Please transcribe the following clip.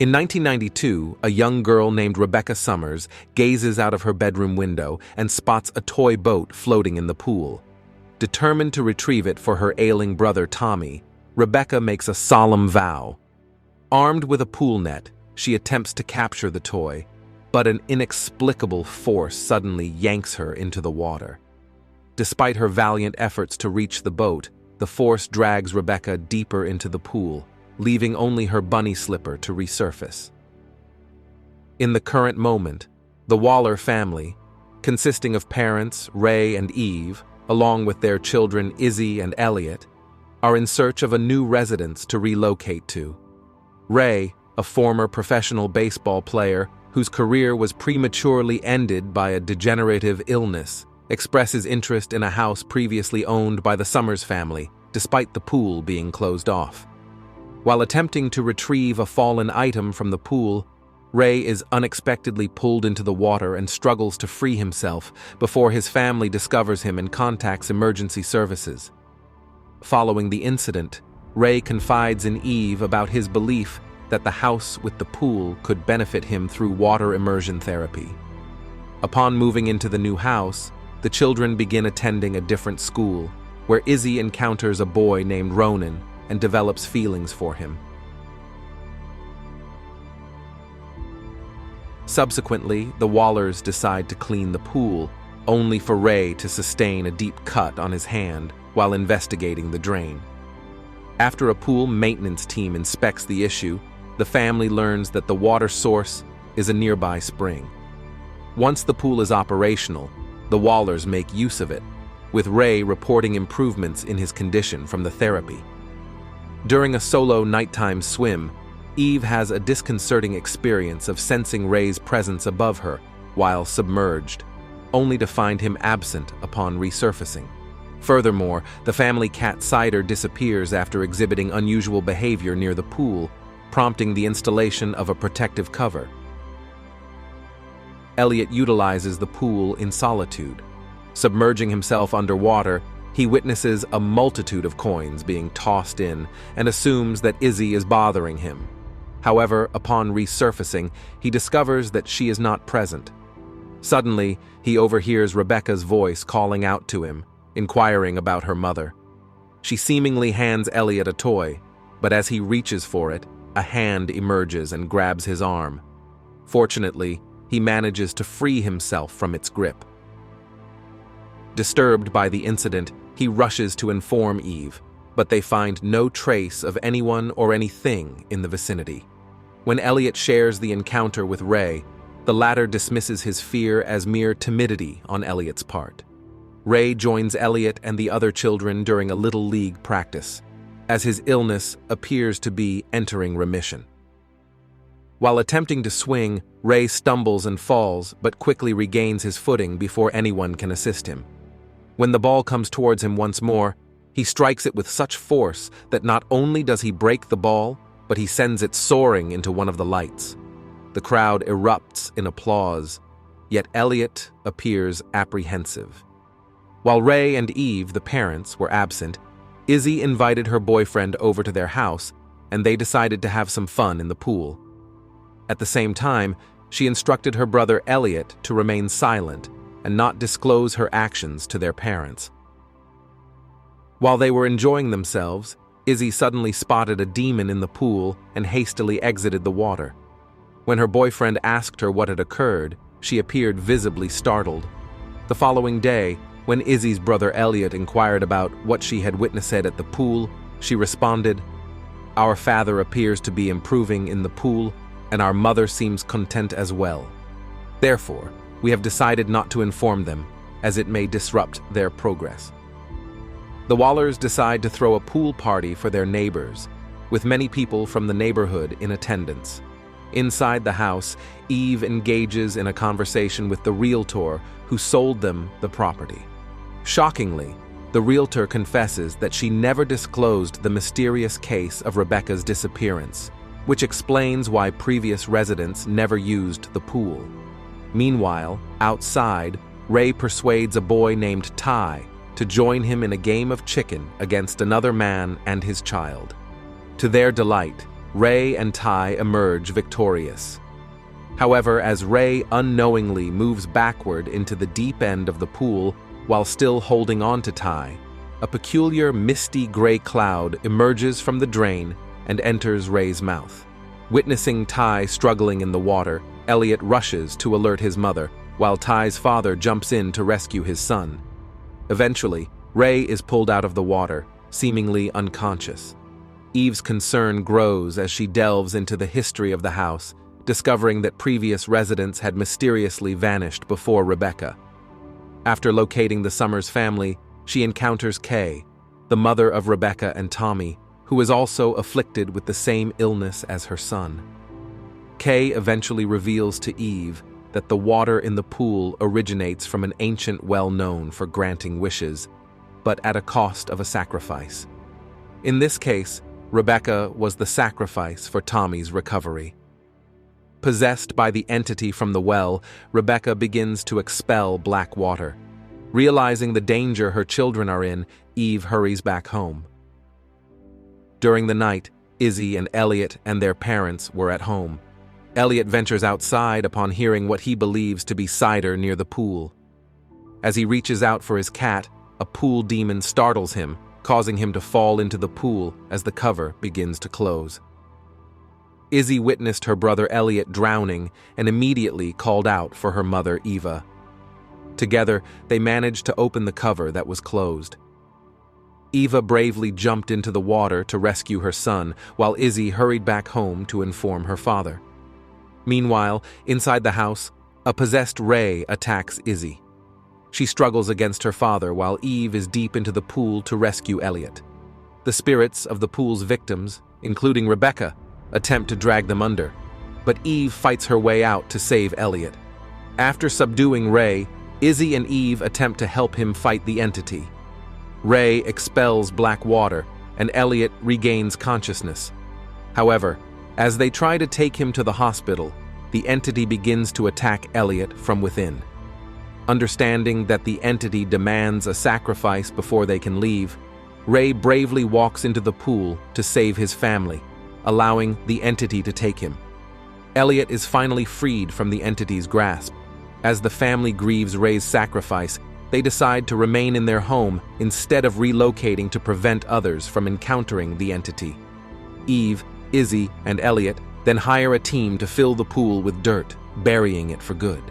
In 1992, a young girl named Rebecca Summers gazes out of her bedroom window and spots a toy boat floating in the pool. Determined to retrieve it for her ailing brother Tommy, Rebecca makes a solemn vow. Armed with a pool net, she attempts to capture the toy, but an inexplicable force suddenly yanks her into the water. Despite her valiant efforts to reach the boat, the force drags Rebecca deeper into the pool, leaving only her bunny slipper to resurface. In the current moment, the Waller family, consisting of parents Ray and Eve, along with their children Izzy and Elliot, are in search of a new residence to relocate to. Ray, a former professional baseball player whose career was prematurely ended by a degenerative illness, expresses interest in a house previously owned by the Summers family, despite the pool being closed off. While attempting to retrieve a fallen item from the pool, Ray is unexpectedly pulled into the water and struggles to free himself before his family discovers him and contacts emergency services. Following the incident, Ray confides in Eve about his belief that the house with the pool could benefit him through water immersion therapy. Upon moving into the new house, the children begin attending a different school, where Izzy encounters a boy named Ronan and develops feelings for him. Subsequently, the Wallers decide to clean the pool, only for Ray to sustain a deep cut on his hand while investigating the drain. After a pool maintenance team inspects the issue, the family learns that the water source is a nearby spring. Once the pool is operational, the Wallers make use of it, with Ray reporting improvements in his condition from the therapy. During a solo nighttime swim, Eve has a disconcerting experience of sensing Ray's presence above her while submerged, only to find him absent upon resurfacing. Furthermore, the family cat Cider disappears after exhibiting unusual behavior near the pool, prompting the installation of a protective cover. Elliot utilizes the pool in solitude. Submerging himself underwater, he witnesses a multitude of coins being tossed in and assumes that Izzy is bothering him. However, upon resurfacing, he discovers that she is not present. Suddenly, he overhears Rebecca's voice calling out to him, inquiring about her mother. She seemingly hands Elliot a toy, but as he reaches for it, a hand emerges and grabs his arm. Fortunately, he manages to free himself from its grip. Disturbed by the incident, he rushes to inform Eve, but they find no trace of anyone or anything in the vicinity. When Elliot shares the encounter with Ray, the latter dismisses his fear as mere timidity on Elliot's part. Ray joins Elliot and the other children during a Little League practice, as his illness appears to be entering remission. While attempting to swing, Ray stumbles and falls, but quickly regains his footing before anyone can assist him. When the ball comes towards him once more, he strikes it with such force that not only does he break the ball, but he sends it soaring into one of the lights. The crowd erupts in applause, yet Elliot appears apprehensive. While Ray and Eve, the parents, were absent, Izzy invited her boyfriend over to their house, and they decided to have some fun in the pool. At the same time, she instructed her brother Elliot to remain silent and not disclose her actions to their parents. While they were enjoying themselves, Izzy suddenly spotted a demon in the pool and hastily exited the water. When her boyfriend asked her what had occurred, she appeared visibly startled. The following day, when Izzy's brother Elliot inquired about what she had witnessed at the pool, she responded, "Our father appears to be improving in the pool, and our mother seems content as well. Therefore, we have decided not to inform them, as it may disrupt their progress." The Wallers decide to throw a pool party for their neighbors, with many people from the neighborhood in attendance. Inside the house, Eve engages in a conversation with the realtor who sold them the property. Shockingly, the realtor confesses that she never disclosed the mysterious case of Rebecca's disappearance, which explains why previous residents never used the pool. Meanwhile, outside, Ray persuades a boy named Ty to join him in a game of chicken against another man and his child. To their delight, Ray and Ty emerge victorious. However, as Ray unknowingly moves backward into the deep end of the pool while still holding on to Ty, a peculiar misty gray cloud emerges from the drain and enters Ray's mouth. Witnessing Ty struggling in the water, Elliot rushes to alert his mother, while Ty's father jumps in to rescue his son. Eventually, Ray is pulled out of the water, seemingly unconscious. Eve's concern grows as she delves into the history of the house, discovering that previous residents had mysteriously vanished before Rebecca. After locating the Summers family, she encounters Kay, the mother of Rebecca and Tommy, who is also afflicted with the same illness as her son. Kay eventually reveals to Eve that the water in the pool originates from an ancient well known for granting wishes, but at a cost of a sacrifice. In this case, Rebecca was the sacrifice for Tommy's recovery. Possessed by the entity from the well, Rebecca begins to expel black water. Realizing the danger her children are in, Eve hurries back home. During the night, Izzy and Elliot and their parents were at home. Elliot ventures outside upon hearing what he believes to be cider near the pool. As he reaches out for his cat, a pool demon startles him, causing him to fall into the pool as the cover begins to close. Izzy witnessed her brother Elliot drowning and immediately called out for her mother Eva. Together, they managed to open the cover that was closed. Eva bravely jumped into the water to rescue her son, while Izzy hurried back home to inform her father. Meanwhile, inside the house, a possessed Ray attacks Izzy. She struggles against her father while Eve is deep into the pool to rescue Elliot. The spirits of the pool's victims, including Rebecca, attempt to drag them under, but Eve fights her way out to save Elliot. After subduing Ray, Izzy and Eve attempt to help him fight the entity. Ray expels black water, and Elliot regains consciousness. However, as they try to take him to the hospital, the entity begins to attack Elliot from within. Understanding that the entity demands a sacrifice before they can leave, Ray bravely walks into the pool to save his family, allowing the entity to take him. Elliot is finally freed from the entity's grasp. As the family grieves Ray's sacrifice, they decide to remain in their home instead of relocating to prevent others from encountering the entity. Eve, Izzy, and Elliot then hire a team to fill the pool with dirt, burying it for good.